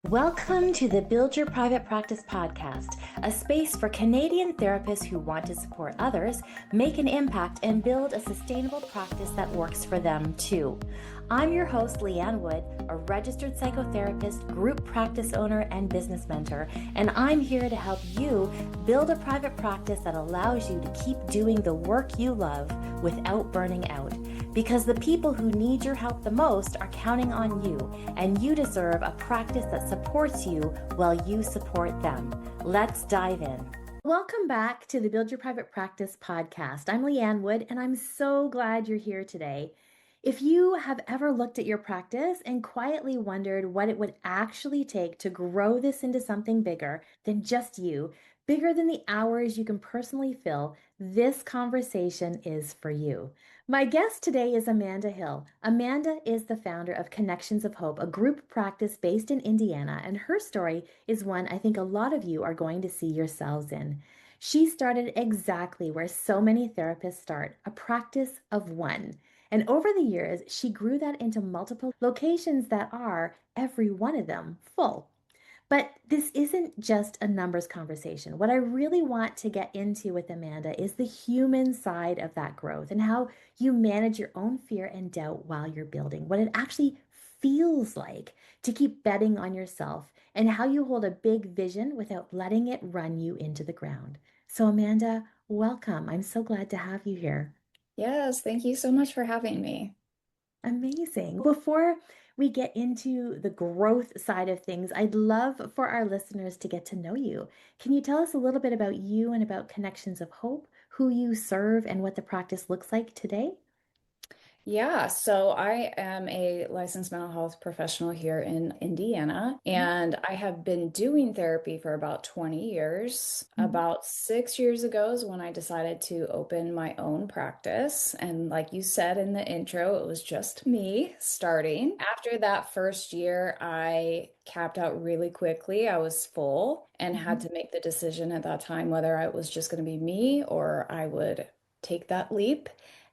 Welcome to the Build Your Private Practice podcast, a space for Canadian therapists who want to support others, make an impact, and build a sustainable practice that works for them too. I'm your host, Liane Wood, a registered psychotherapist, group practice owner, and business mentor, and I'm here to help you build a private practice that allows you to keep doing the work you love without burning out. Because the people who need your help the most are counting on you, and you deserve a practice that supports you while you support them. Let's dive in. Welcome back to the Build Your Private Practice podcast. I'm Liane Wood, and I'm so glad you're here today. If you have ever looked at your practice and quietly wondered what it would actually take to grow this into something bigger than just you, bigger than the hours you can personally fill, this conversation is for you. My guest today is Amanda Hill. Amanda is the founder of Connections of Hope, a group practice based in Indiana, and her story is one I think a lot of you are going to see yourselves in. She started exactly where so many therapists start, a practice of one. And over the years, she grew that into multiple locations that are, every one of them, full. But this isn't just a numbers conversation. What I really want to get into with Amanda is the human side of that growth and how you manage your own fear and doubt while you're building, what it actually feels like to keep betting on yourself, and how you hold a big vision without letting it run you into the ground. So, Amanda, welcome. I'm so glad to have you here. Yes, thank you so much for having me. Amazing. Before we get into the growth side of things, I'd love for our listeners to get to know you. Can you tell us a little bit about you and about Connections of Hope, who you serve, and what the practice looks like today? Yeah, so I am a licensed mental health professional here in Indiana, and I have been doing therapy for about 20 years. Mhm. About 6 years ago is when I decided to open my own practice. And like you said in the intro, it was just me starting. After that first year, I capped out really quickly. I was full and had Mhm. to make the decision at that time whether I was just going to be me or I would take that leap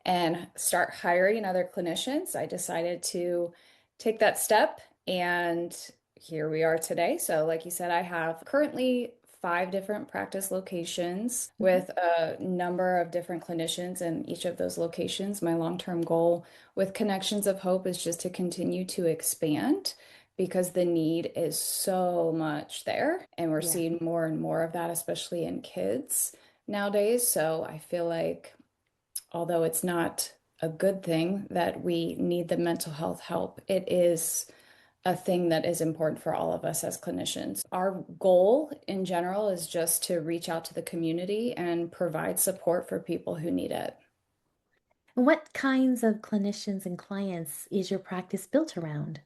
and start hiring other clinicians. I decided to take that step, and here we are today. So, like you said, I have currently 5 different practice locations Mhm. with a number of different clinicians in each of those locations. My long-term goal with Connections of Hope is just to continue to expand because the need is so much there, and we're Yeah. seeing more and more of that, especially in kids nowadays. So I feel like although it's not a good thing that we need the mental health help, it is a thing that is important for all of us as clinicians. Our goal in general is just to reach out to the community and provide support for people who need it. And what kinds of clinicians and clients is your practice built around?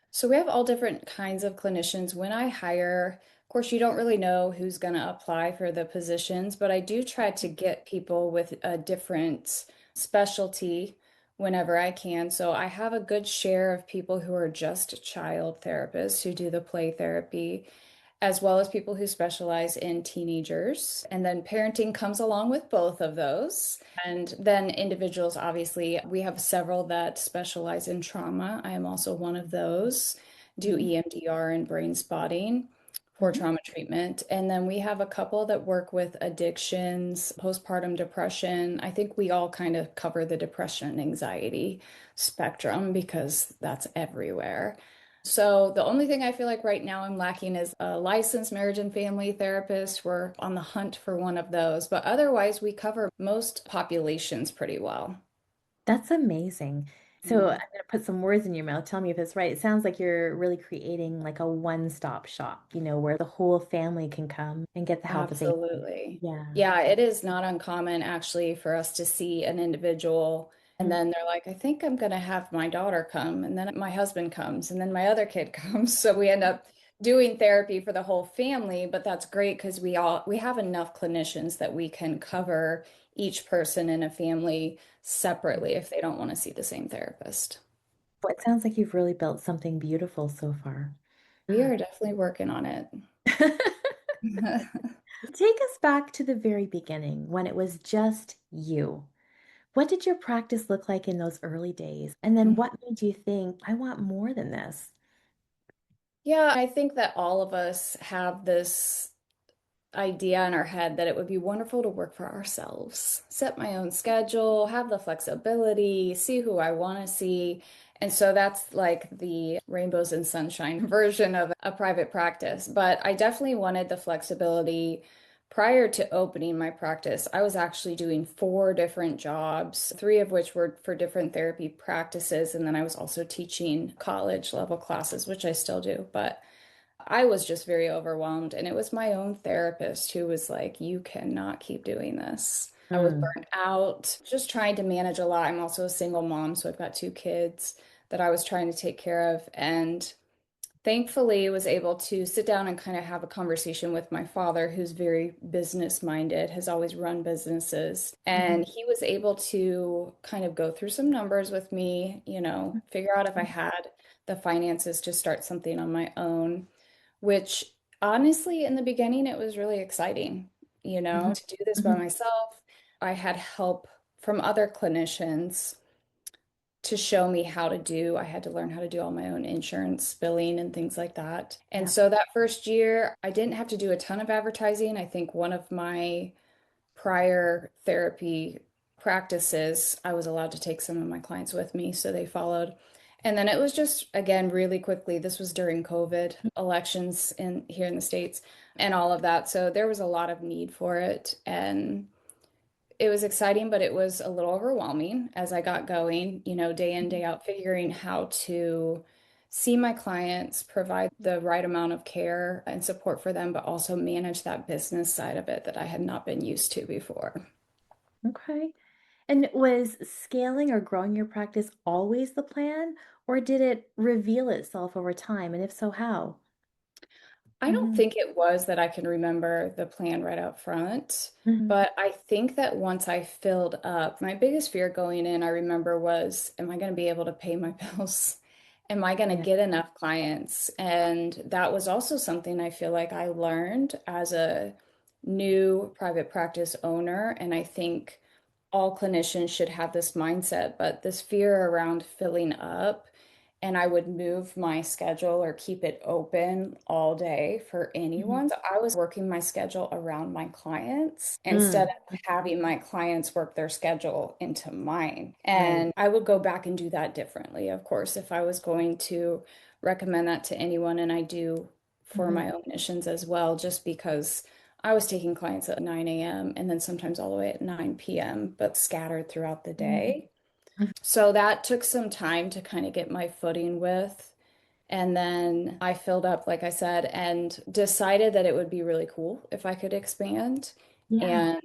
So we have all different kinds of clinicians. When I hire, of course, you don't really know who's going to apply for the positions, but I do try to get people with a different specialty whenever I can. So I have a good share of people who are just child therapists who do the play therapy, as well as people who specialize in teenagers. And then parenting comes along with both of those. And then individuals, obviously, we have several that specialize in trauma. I am also one of those, do Mhm. EMDR and brain spotting for Mhm. trauma treatment. And then we have a couple that work with addictions, postpartum depression. I think we all kind of cover the depression and anxiety spectrum because that's everywhere. So the only thing I feel like right now I'm lacking is a licensed marriage and family therapist. We're on the hunt for one of those, but otherwise we cover most populations pretty well. That's amazing. So I'm Mm, going to put some words in your mouth. Tell me if it's right. It sounds like you're really creating like a one-stop shop, where the whole family can come and get the help that they need. absolutely. Yeah. Yeah, it is not uncommon actually for us to see an individual and Mm. then they're like, I think I'm going to have my daughter come, and then my husband comes, and then my other kid comes. So we end up doing therapy for the whole family, but that's great because we have enough clinicians that we can cover each person in a family separately if they don't want to see the same therapist. Well, it sounds like you've really built something beautiful so far. We are definitely working on it. Take us back to the very beginning when it was just you. What did your practice look like in those early days? And then what made you think, I want more than this? Yeah, I think that all of us have this idea in our head that it would be wonderful to work for ourselves, set my own schedule, have the flexibility, see who I want to see. And so that's like the rainbows and sunshine version of a private practice. But I definitely wanted the flexibility. Prior to opening my practice, I was actually doing four different jobs, three of which were for different therapy practices. And then I was also teaching college level classes, which I still do. But I was just very overwhelmed. And it was my own therapist who was like, you cannot keep doing this. I was Mm. burnt out, just trying to manage a lot. I'm also a single mom, so I've got two kids that I was trying to take care of. And thankfully, was able to sit down and kind of have a conversation with my father, who's very business minded, has always run businesses. And he was able to kind of go through some numbers with me, figure out if I had the finances to start something on my own, which honestly, in the beginning, it was really exciting, Mhm. to do this by Mhm. myself. I had help from other clinicians to show me how to do. I had to learn how to do all my own insurance billing and things like that. And Yeah. so that first year, I didn't have to do a ton of advertising. I think one of my prior therapy practices, I was allowed to take some of my clients with me, so they followed. And then it was just, again, really quickly. This was during COVID, elections in here in the States and all of that. So there was a lot of need for it. And it was exciting, but it was a little overwhelming as I got going, day in, day out, figuring how to see my clients, provide the right amount of care and support for them, but also manage that business side of it that I had not been used to before. Okay. And was scaling or growing your practice always the plan, or did it reveal itself over time? And if so, how? I don't Hmm. think it was that I can remember the plan right up front, Hmm. but I think that once I filled up, my biggest fear going in, I remember was, am I going to be able to pay my bills? Am I going to Yeah. get enough clients? And that was also something I feel like I learned as a new private practice owner. And I think all clinicians should have this mindset, but this fear around filling up, and I would move my schedule or keep it open all day for Hmm. anyone. So I was working my schedule around my clients instead Mm. of having my clients work their schedule into mine. Right. And I would go back and do that differently, of course, if I was going to recommend that to anyone, and I do for Hmm. my own missions as well, just because I was taking clients at 9 a.m. and then sometimes all the way at 9 p.m., but scattered throughout the day. So that took some time to kind of get my footing with. And then I filled up, like I said, and decided that it would be really cool if I could expand. Yeah. And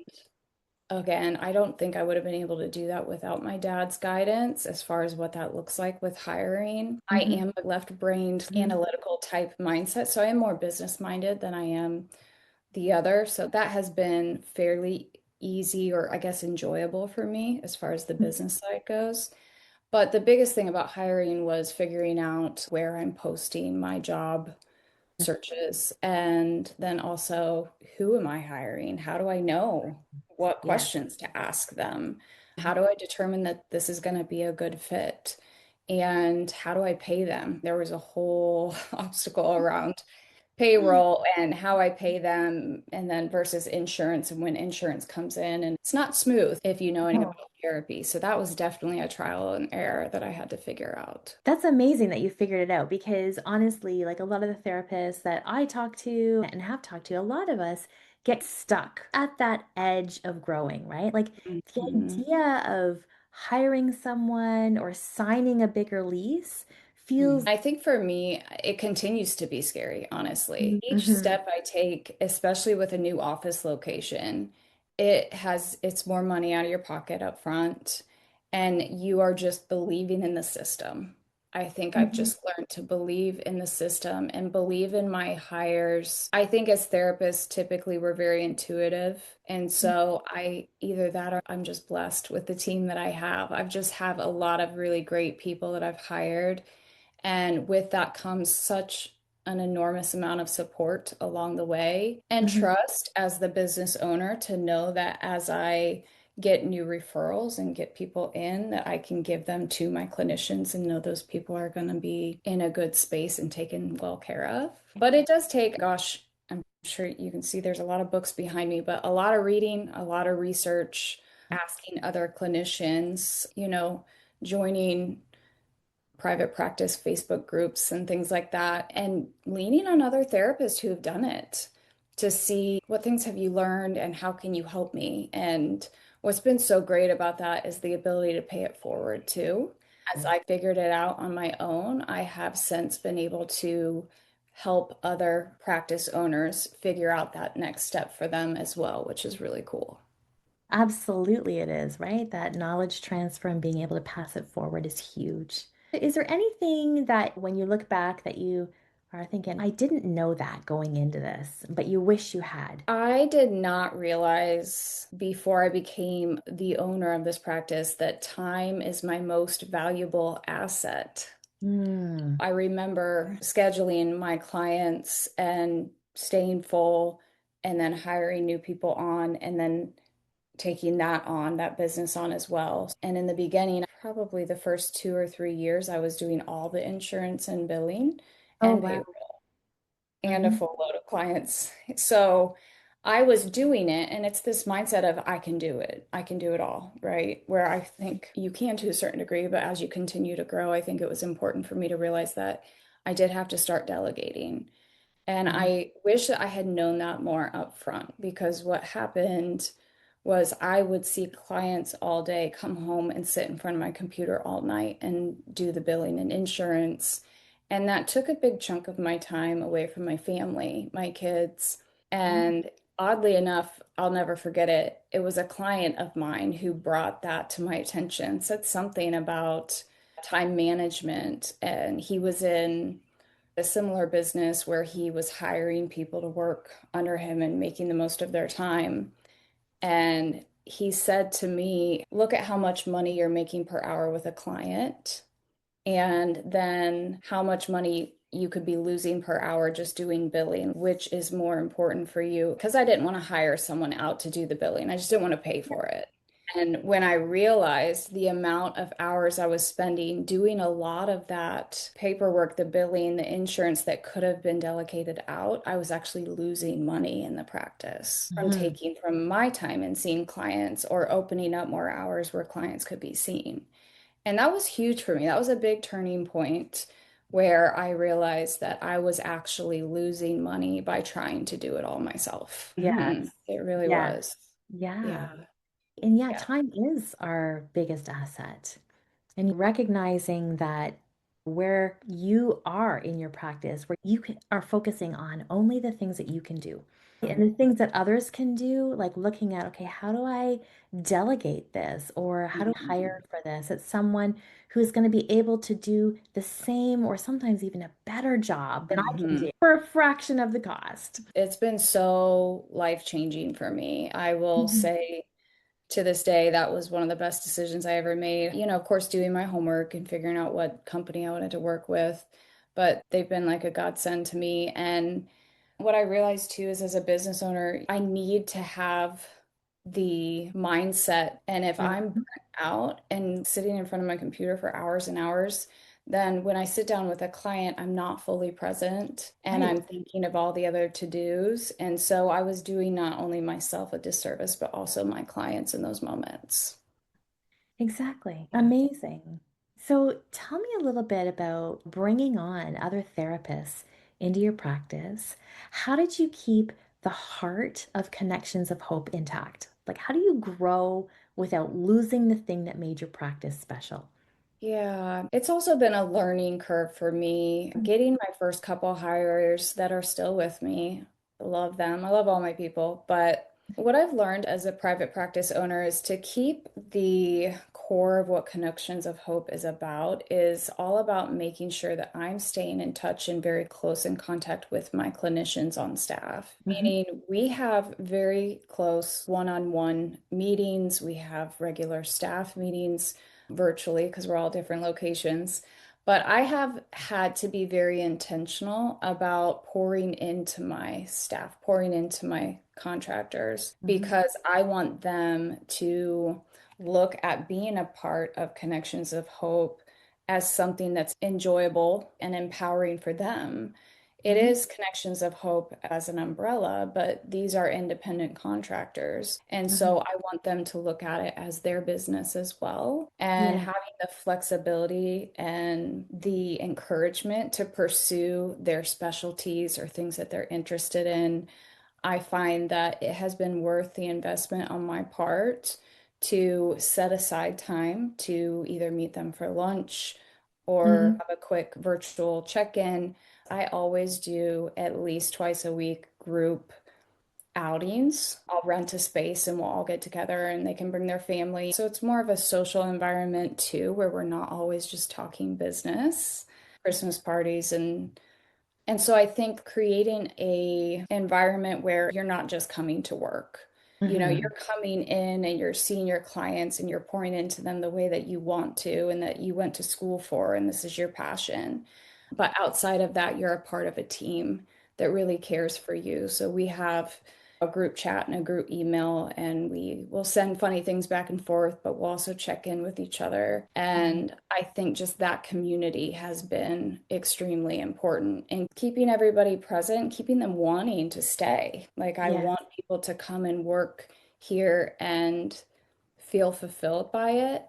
again, I don't think I would have been able to do that without my dad's guidance as far as what that looks like with hiring. I Hmm. am a left-brained Hmm. analytical type mindset, so I am more business-minded than I am the other. So that has been fairly easy or I guess enjoyable for me as far as the business side goes. But the biggest thing about hiring was figuring out where I'm posting my job searches and then also who am I hiring? How do I know what Yeah. questions to ask them? How do I determine that this is going to be a good fit? And how do I pay them? There was a whole obstacle around payroll and how I pay them, and then versus insurance and when insurance comes in. And it's not smooth if you know anything Oh. about therapy. So that was definitely a trial and error that I had to figure out. That's amazing that you figured it out because honestly, like a lot of the therapists that I talk to and have talked to, a lot of us get stuck at that edge of growing, right? Like the Mhm. idea of hiring someone or signing a bigger lease feels. I think for me, it continues to be scary, honestly. Each Mhm. step I take, especially with a new office location, it's more money out of your pocket up front, and you are just believing in the system. I think I've Mhm. just learned to believe in the system and believe in my hires. I think as therapists, typically we're very intuitive. And so I either that or I'm just blessed with the team that I have. I've just have a lot of really great people that I've hired, and with that comes such an enormous amount of support along the way and Mhm. trust as the business owner to know that as I get new referrals and get people in that I can give them to my clinicians and know those people are going to be in a good space and taken well care of. But it does take, gosh, I'm sure you can see there's a lot of books behind me, but a lot of reading, a lot of research, asking other clinicians, joining private practice Facebook groups and things like that, and leaning on other therapists who have done it to see what things have you learned and how can you help me. And what's been so great about that is the ability to pay it forward too. As I figured it out on my own, I have since been able to help other practice owners figure out that next step for them as well, which is really cool. Absolutely, it is, right? That knowledge transfer and being able to pass it forward is huge. Is there anything that when you look back that you are thinking, I didn't know that going into this, but you wish you had? I did not realize before I became the owner of this practice that time is my most valuable asset. Hmm. I remember scheduling my clients and staying full and then hiring new people on and then taking that business on as well. And in the beginning, probably the first 2 or 3 years, I was doing all the insurance and billing Oh, and wow. payroll and a Hmm. full load of clients. So I was doing it, and it's this mindset of I can do it. I can do it all, right? Where I think you can to a certain degree, but as you continue to grow, I think it was important for me to realize that I did have to start delegating. And Yeah. I wish that I had known that more up front because what happened was I would see clients all day come home and sit in front of my computer all night and do the billing and insurance. And that took a big chunk of my time away from my family, my kids. And oddly enough, I'll never forget it. It was a client of mine who brought that to my attention, said something about time management. And he was in a similar business where he was hiring people to work under him and making the most of their time. And he said to me, look at how much money you're making per hour with a client, and then how much money you could be losing per hour just doing billing, which is more important for you. Because I didn't want to hire someone out to do the billing, I just didn't want to pay for it. And when I realized the amount of hours I was spending doing a lot of that paperwork, the billing, the insurance that could have been delegated out, I was actually losing money in the practice from Hmm. taking from my time and seeing clients or opening up more hours where clients could be seen. And that was huge for me. That was a big turning point where I realized that I was actually losing money by trying to do it all myself. Yes. It really Yes. was. Yeah. Yeah. And yeah, Yeah. time is our biggest asset. And recognizing that where you are in your practice, where are focusing on only the things that you can do. And the things that others can do, like looking at, okay, how do I delegate this? Or how do I Mhm. hire for this? It's someone who's going to be able to do the same or sometimes even a better job than I can Mhm. do for a fraction of the cost. It's been so life-changing for me. I will Mhm. say to this day, that was one of the best decisions I ever made. Of course, doing my homework and figuring out what company I wanted to work with, but they've been like a godsend to me. And what I realized too is as a business owner, I need to have the mindset. And if I'm burnt Mhm. out and sitting in front of my computer for hours and hours, then when I sit down with a client, I'm not fully present and Right. I'm thinking of all the other to-dos. And so I was doing not only myself a disservice, but also my clients in those moments. Exactly. Yeah. Amazing. So tell me a little bit about bringing on other therapists into your practice. How did you keep the heart of Connections of Hope intact? Like, how do you grow without losing the thing that made your practice special? Yeah, it's also been a learning curve for me. Getting my first couple hires that are still with me. I love them. I love all my people. But what I've learned as a private practice owner is to keep the core of what Connections of Hope is about is all about making sure that I'm staying in touch and very close in contact with my clinicians on staff. Mhm. Meaning we have very close one-on-one meetings. We have regular staff meetings virtually because we're all different locations. But I have had to be very intentional about pouring into my staff, pouring into my contractors, Hmm. because I want them to look at being a part of Connections of Hope as something that's enjoyable and empowering for them. It Hmm. is Connections of Hope as an umbrella, but these are independent contractors. And Hmm. so I want them to look at it as their business as well. And Yeah. having the flexibility and the encouragement to pursue their specialties or things that they're interested in, I find that it has been worth the investment on my part to set aside time to either meet them for lunch or Hmm. have a quick virtual check-in. I always do at least twice a week group outings. I'll rent a space and we'll all get together and they can bring their family. So it's more of a social environment too, where we're not always just talking business. Christmas parties and so I think creating a environment where you're not just coming to work. You know, Hmm. you're coming in and you're seeing your clients and you're pouring into them the way that you want to and that you went to school for, and this is your passion. But outside of that, you're a part of a team that really cares for you. So we have a group chat and a group email, and we will send funny things back and forth, but we'll also check in with each other. And I think just that community has been extremely important in keeping everybody present, keeping them wanting to stay. Like, I Yeah. want people to come and work here and feel fulfilled by it.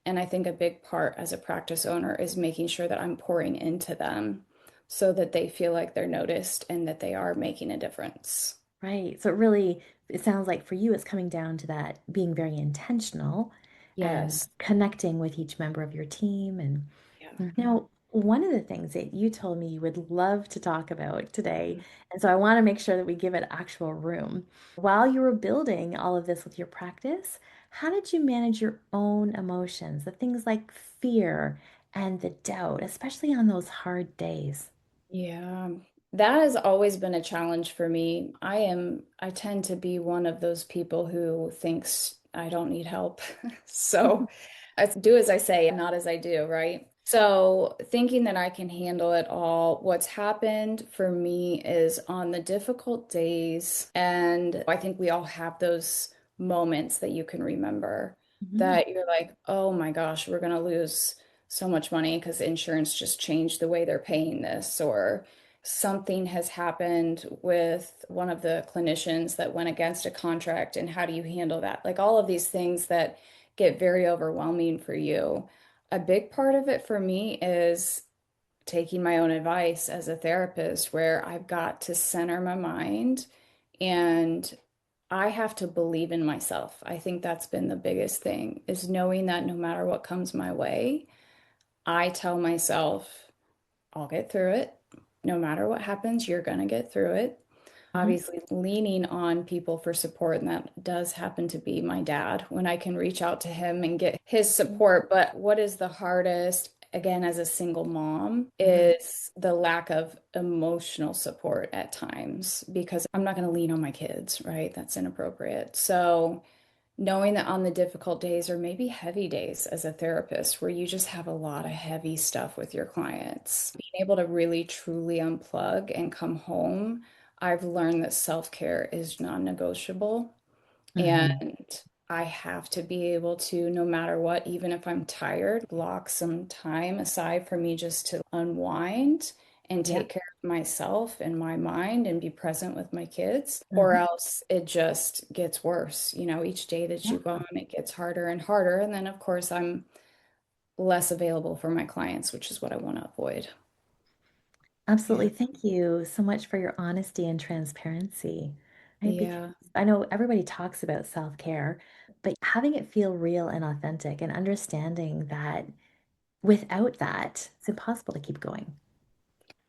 And I think a big part as a practice owner is making sure that I'm pouring into them so that they feel like they're noticed and that they are making a difference. Right. So it really, it sounds like for you, it's coming down to that being very intentional and Yes. connecting with each member of your team. And Yeah. now, one of the things that you told me you would love to talk about today, and so I want to make sure that we give it actual room. While you were building all of this with your practice, how did you manage your own emotions, the things like fear and the doubt, especially on those hard days? Yeah, that has always been a challenge for me. I tend to be one of those people who thinks I don't need help. So I do as I say, not as I do, right? So thinking that I can handle it all, what's happened for me is on the difficult days, and I think we all have those moments that you can remember Mhm. that you're like, oh my gosh, we're gonna lose so much money because insurance just changed the way they're paying this, or something has happened with one of the clinicians that went against a contract, and how do you handle that? Like all of these things that get very overwhelming for you. A big part of it for me is taking my own advice as a therapist, where I've got to center my mind and I have to believe in myself. I think that's been the biggest thing, is knowing that no matter what comes my way, I tell myself, I'll get through it. No matter what happens, you're going to get through it. Mhm. Obviously, leaning on people for support, and that does happen to be my dad when I can reach out to him and get his support. But what is the hardest, again, as a single mom, Mhm. is the lack of emotional support at times, because I'm not going to lean on my kids, right? That's inappropriate. So, knowing that on the difficult days or maybe heavy days as a therapist where you just have a lot of heavy stuff with your clients, being able to really truly unplug and come home, I've learned that self-care is non-negotiable. Mhm. And I have to be able to, no matter what, even if I'm tired, block some time aside for me just to unwind and Yeah. take care of myself and my mind and be present with my kids, or Mhm. else it just gets worse. You know, each day that Yeah. you go on, it gets harder and harder. And then, of course, I'm less available for my clients, which is what I want to avoid. Absolutely. Yeah. Thank you so much for your honesty and transparency. Right? Because Yeah. I know everybody talks about self-care, but having it feel real and authentic and understanding that without that, it's impossible to keep going.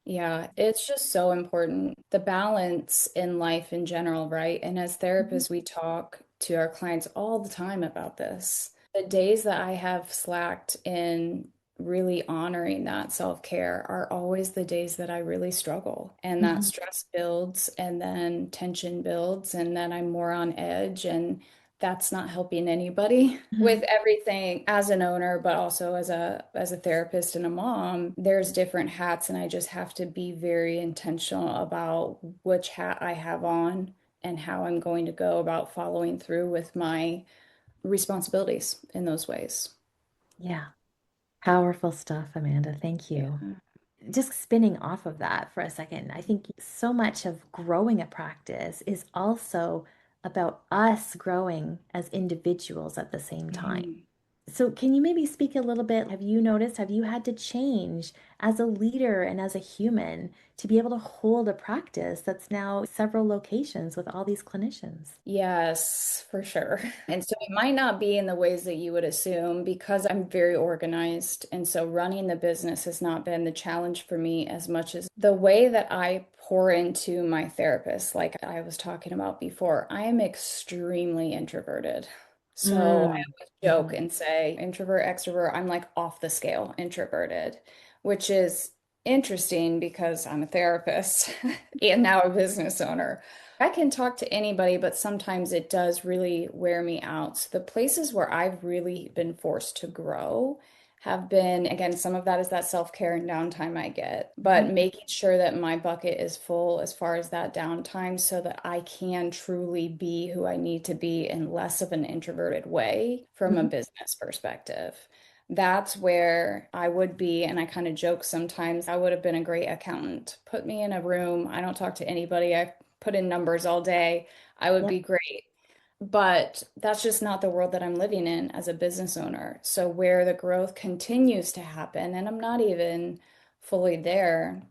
Yeah, it's just so important. The balance in life in general, right? And as Mhm. therapists, we talk to our clients all the time about this. The days that I have slacked in really honoring that self-care are always the days that I really struggle. And that Mhm. stress builds, and then tension builds, and then I'm more on edge. And that's not helping anybody Mhm. with everything as an owner, but also as a therapist and a mom. There's different hats, and I just have to be very intentional about which hat I have on and how I'm going to go about following through with my responsibilities in those ways. Yeah. Powerful stuff, Amanda. Thank you. Yeah. Just spinning off of that for a second, I think so much of growing a practice is also about us growing as individuals at the same time. Mhm. So, can you maybe speak a little bit? Have you noticed, have you had to change as a leader and as a human to be able to hold a practice that's now several locations with all these clinicians? Yes, for sure. And so it might not be in the ways that you would assume because I'm very organized. And so running the business has not been the challenge for me as much as the way that I pour into my therapist, like I was talking about before. I am extremely introverted. So I Mm. always joke Mhm. and say introvert, extrovert, I'm like off the scale introverted, which is interesting because I'm a therapist and now a business owner. I can talk to anybody, but sometimes it does really wear me out. So the places where I've really been forced to grow have been, again, some of that is that self-care and downtime I get, but Mhm. making sure that my bucket is full as far as that downtime so that I can truly be who I need to be in less of an introverted way from a Mhm. business perspective. That's where I would be, and I kind of joke sometimes I would have been a great accountant. Put me in a room, I don't talk to anybody. I put in numbers all day, I would Yep. be great. But that's just not the world that I'm living in as a business owner. So, where the growth continues to happen, and I'm not even fully there,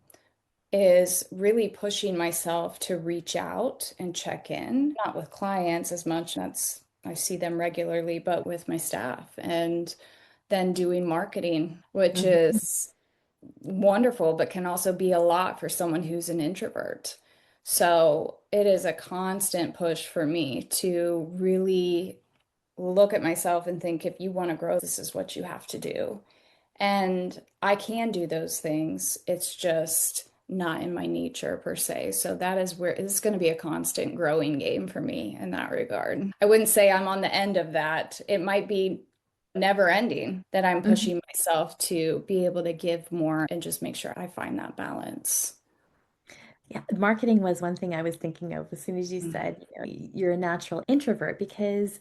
is really pushing myself to reach out and check in, not with clients as much. That's, I see them regularly, but with my staff. And then doing marketing, which Mhm. is wonderful, but can also be a lot for someone who's an introvert. So it is a constant push for me to really look at myself and think, if you want to grow, this is what you have to do. And I can do those things. It's just not in my nature per se. So that is where it's going to be a constant growing game for me in that regard. I wouldn't say I'm on the end of that. It might be never ending that I'm Mhm. pushing myself to be able to give more and just make sure I find that balance. Yeah, marketing was one thing I was thinking of as soon as you Mhm. said, you're a natural introvert because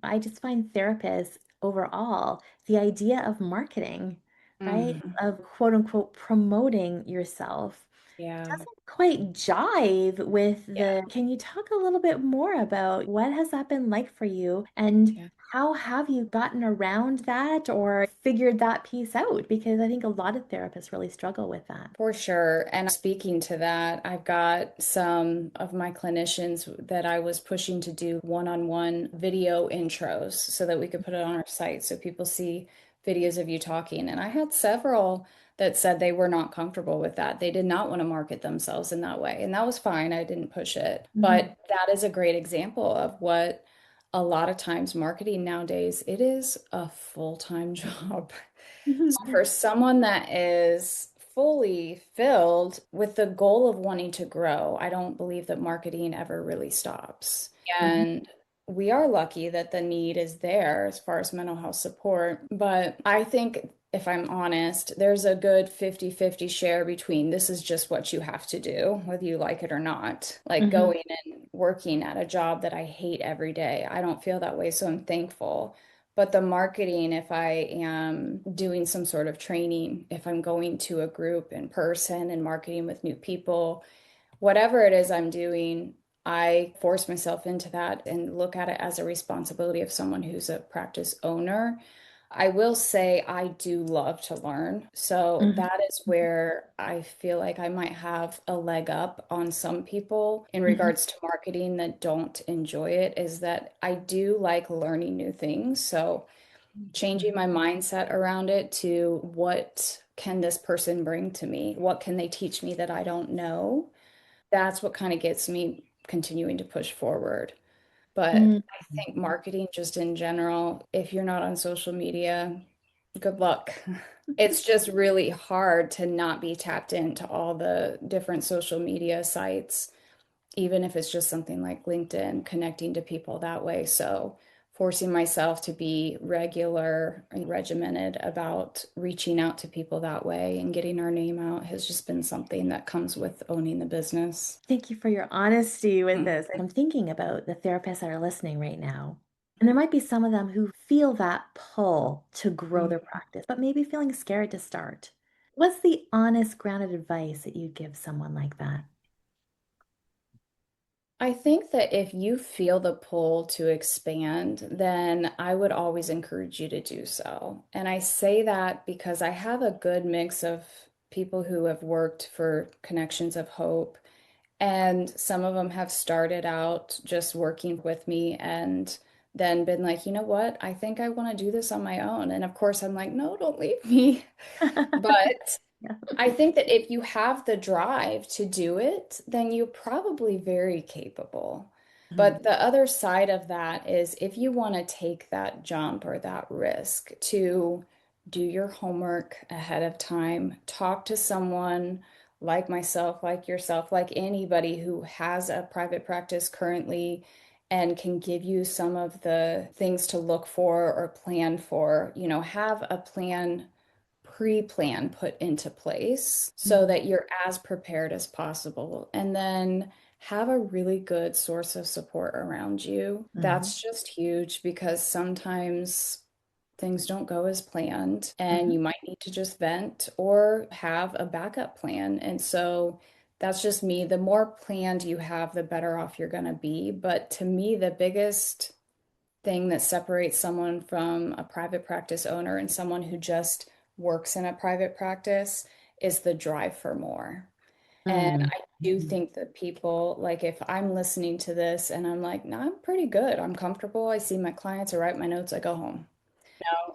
I just find therapists overall, the idea of marketing, right? Mhm. Of quote unquote promoting yourself Yeah. doesn't quite jive with Yeah. the. Can you talk a little bit more about what has that been like for you and Yeah. how have you gotten around that or figured that piece out? Because I think a lot of therapists really struggle with that. For sure. And speaking to that, I've got some of my clinicians that I was pushing to do one-on-one video intros so that we could put it on our site so people see videos of you talking. And I had several that said they were not comfortable with that. They did not want to market themselves in that way. And that was fine. I didn't push it. Mhm. But that is a great example of what a lot of times marketing nowadays, it is a full-time job. For someone that is fully filled with the goal of wanting to grow, I don't believe that marketing ever really stops. Mhm. And we are lucky that the need is there as far as mental health support. But I think, if I'm honest, there's a good 50-50 share between this is just what you have to do, whether you like it or not. Like Mhm. going and working at a job that I hate every day. I don't feel that way, so I'm thankful. But the marketing, if I am doing some sort of training, if I'm going to a group in person and marketing with new people, whatever it is I'm doing, I force myself into that and look at it as a responsibility of someone who's a practice owner. I will say I do love to learn. So Mhm. that is where I feel like I might have a leg up on some people in Mhm. regards to marketing that don't enjoy it, is that I do like learning new things. So changing Mhm. my mindset around it to what can this person bring to me? What can they teach me that I don't know? That's what kind of gets me continuing to push forward. But Mhm. I think marketing just in general, if you're not on social media, good luck. It's just really hard to not be tapped into all the different social media sites. even if it's just something like LinkedIn, connecting to people that way. So forcing myself to be regular and regimented about reaching out to people that way and getting our name out has just been something that comes with owning the business. Thank you for your honesty with Mm. this. I'm thinking about the therapists that are listening right now. And there might be some of them who feel that pull to grow their practice, but maybe feeling scared to start. What's the honest, grounded advice that you give someone like that? I think that if you feel the pull to expand, then I would always encourage you to do so. And I say that because I have a good mix of people who have worked for Connections of Hope, and some of them have started out just working with me and then been like, you know what, I think I want to do this on my own. And of course, I'm like, no, don't leave me. But Yeah. I think that if you have the drive to do it, then you're probably very capable. Mhm. But the other side of that is if you want to take that jump or that risk to do your homework ahead of time, talk to someone like myself, like yourself, like anybody who has a private practice currently and can give you some of the things to look for or plan for, have a plan pre-plan put into place so Mhm. that you're as prepared as possible. And then have a really good source of support around you. Mhm. That's just huge because sometimes things don't go as planned and Mhm. you might need to just vent or have a backup plan. And so that's just me. The more planned you have, the better off you're going to be. But to me, the biggest thing that separates someone from a private practice owner and someone who just works in a private practice is the drive for more. And Mhm. I do think that people, like if I'm listening to this and I'm like, no, I'm pretty good, I'm comfortable, I see my clients, I write my notes, I go home,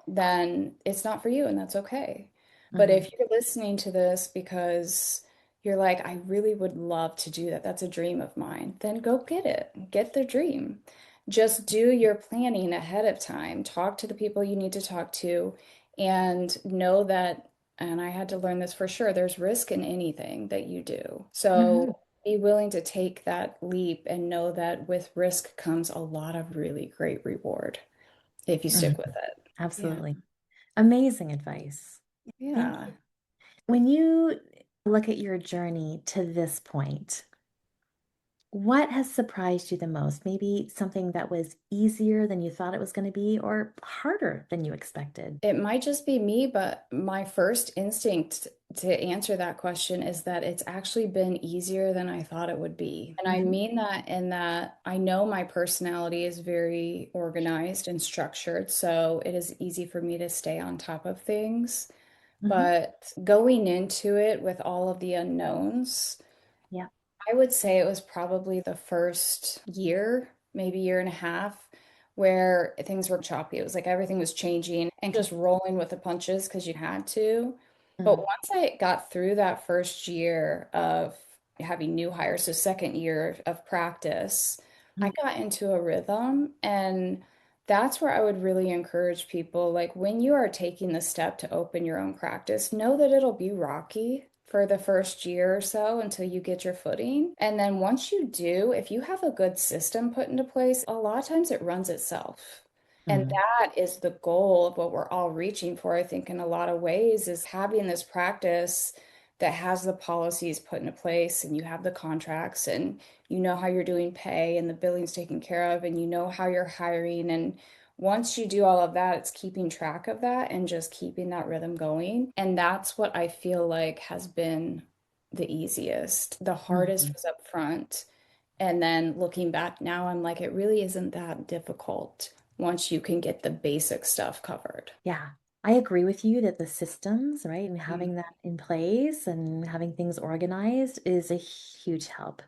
then it's not for you, and that's okay. But Mhm. if you're listening to this because you're like, I really would love to do that, that's a dream of mine, then go get it. Get the dream. Just do your planning ahead of time. Talk to the people you need to talk to, and know that, and I had to learn this for sure, there's risk in anything that you do. Mhm. So be willing to take that leap and know that with risk comes a lot of really great reward if you Mhm. stick with it. Yeah. Absolutely. Amazing advice. Thank Yeah. you. When you look at your journey to this point, what has surprised you the most? Maybe something that was easier than you thought it was going to be, or harder than you expected? It might just be me, but my first instinct to answer that question is that it's actually been easier than I thought it would be. And I Mhm. mean that in that I know my personality is very organized and structured, so it is easy for me to stay on top of things. Mhm. But going into it with all of the unknowns, Yeah. I would say it was probably the first year, maybe year and a half, where things were choppy. It was like everything was changing and just rolling with the punches because you had to. But Mm. once I got through that first year of having new hires, so second year of practice, I Mm. got into a rhythm. And that's where I would really encourage people, like when you are taking the step to open your own practice, know that it'll be rocky for the first year or so until you get your footing. And then once you do, if you have a good system put into place, a lot of times it runs itself. And Mm. that is the goal of what we're all reaching for, I think, in a lot of ways, is having this practice that has the policies put into place and you have the contracts and you know how you're doing pay and the billing's taken care of and you know how you're hiring. And once you do all of that, it's keeping track of that and just keeping that rhythm going. And that's what I feel like has been the easiest. The hardest Mhm. was up front. And then looking back now, I'm like, it really isn't that difficult once you can get the basic stuff covered. Yeah, I agree with you that the systems, right, and Mm. having that in place and having things organized is a huge help.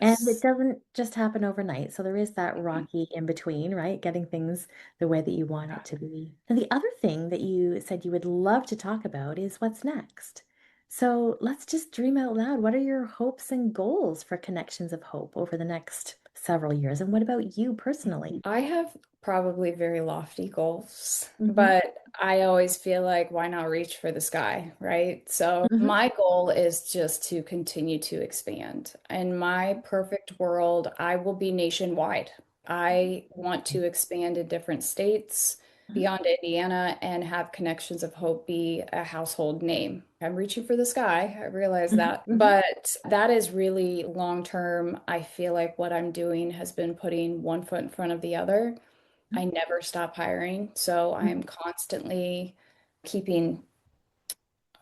And it Yes. doesn't just happen overnight. So there is that rocky in between, right? Getting things the way that you want it to be. And the other thing that you said you would love to talk about is what's next. So let's just dream out loud. What are your hopes and goals for Connections of Hope over the next several years? And what about you personally? I have probably very lofty goals, Hmm. but I always feel like why not reach for the sky, right? So Hmm. my goal is just to continue to expand. In my perfect world, I will be nationwide. I want to expand in different states beyond Indiana and have Connections of Hope be a household name. I'm reaching for the sky. I realize Hmm. that. Hmm. But that is really long term. I feel like what I'm doing has been putting one foot in front of the other. I never stop hiring. So I'm constantly keeping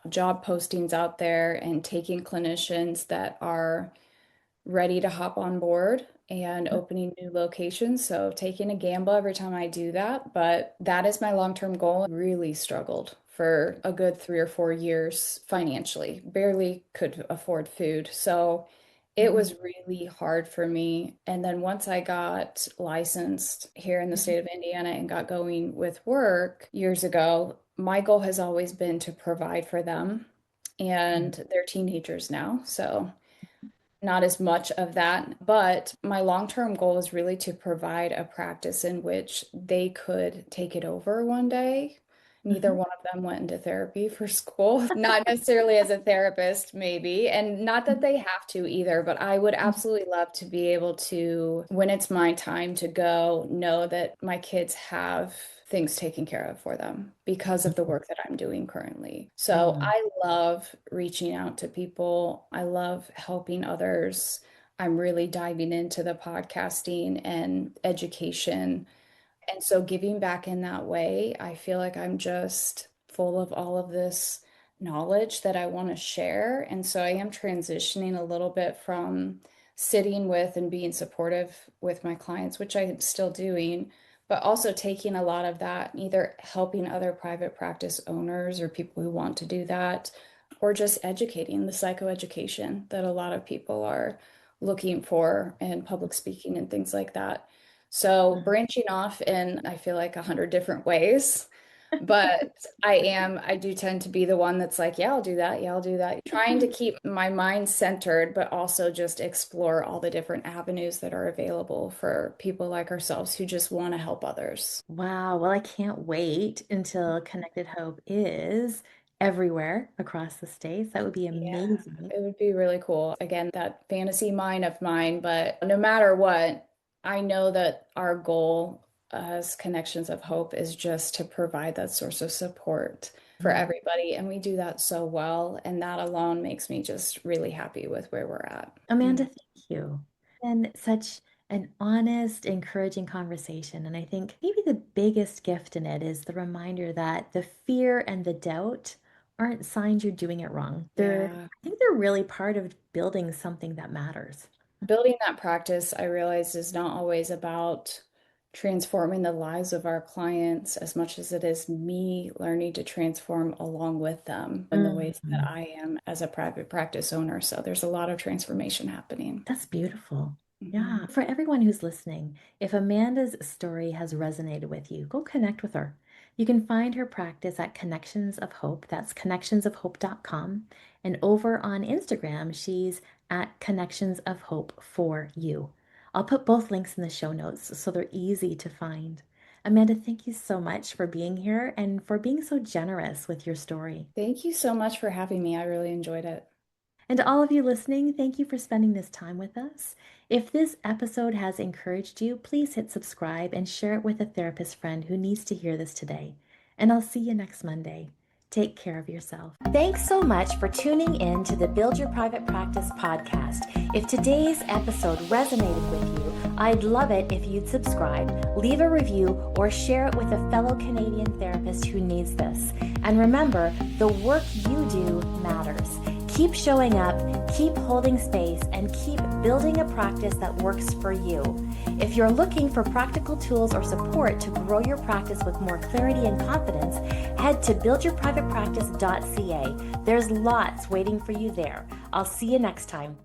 job postings out there and taking clinicians that are ready to hop on board and opening new locations. So taking a gamble every time I do that. But that is my long-term goal. Really struggled for a good 3 or 4 years financially, barely could afford food. So it Hmm. was really hard for me. And then once I got licensed here in the state of Indiana and got going with work years ago, my goal has always been to provide for them. And they're teenagers now. So not as much of that, but my long-term goal is really to provide a practice in which they could take it over one day. Neither Hmm. one of them went into therapy for school, not necessarily as a therapist, maybe, and not that they have to either, but I would absolutely love to be able to, when it's my time to go, know that my kids have things taken care of for them because of the work that I'm doing currently. So Hmm. I love reaching out to people. I love helping others. I'm really diving into the podcasting and education. And so giving back in that way, I feel like I'm just full of all of this knowledge that I want to share. And so I am transitioning a little bit from sitting with and being supportive with my clients, which I'm still doing, but also taking a lot of that, either helping other private practice owners or people who want to do that, or just educating the psychoeducation that a lot of people are looking for and public speaking and things like that. So branching off in, I feel like 100 different ways, but I do tend to be the one that's like, yeah, I'll do that. Yeah, I'll do that. Trying to keep my mind centered, but also just explore all the different avenues that are available for people like ourselves who just want to help others. Wow. Well, I can't wait until Connected Hope is everywhere across the states. That would be Yeah, amazing. it would be really cool. Again, that fantasy mind of mine, but no matter what, I know that our goal as Connections of Hope is just to provide that source of support for Mm. everybody. And we do that so well. And that alone makes me just really happy with where we're at. Amanda, Mm. thank you. And such an honest, encouraging conversation. And I think maybe the biggest gift in it is the reminder that the fear and the doubt aren't signs you're doing it wrong. Yeah. I think they're really part of building something that matters. Building that practice, I realize, is not always about transforming the lives of our clients as much as it is me learning to transform along with them in the ways that Mhm. I am as a private practice owner. So there's a lot of transformation happening. That's beautiful. Yeah. Mhm. For everyone who's listening, if Amanda's story has resonated with you, go connect with her. You can find her practice at Connections of Hope. That's connectionsofhope.com. And over on Instagram, she's at Connections of Hope for you. I'll put both links in the show notes so they're easy to find. Amanda, thank you so much for being here and for being so generous with your story. Thank you so much for having me. I really enjoyed it. And to all of you listening, thank you for spending this time with us. If this episode has encouraged you, please hit subscribe and share it with a therapist friend who needs to hear this today. And I'll see you next Monday. Take care of yourself. Thanks so much for tuning in to the Build Your Private Practice podcast. If today's episode resonated with you, I'd love it if you'd subscribe, leave a review, or share it with a fellow Canadian therapist who needs this. And remember, the work you do matters. Keep showing up, keep holding space, and keep building a practice that works for you. If you're looking for practical tools or support to grow your practice with more clarity and confidence, head to buildyourprivatepractice.ca. There's lots waiting for you there. I'll see you next time.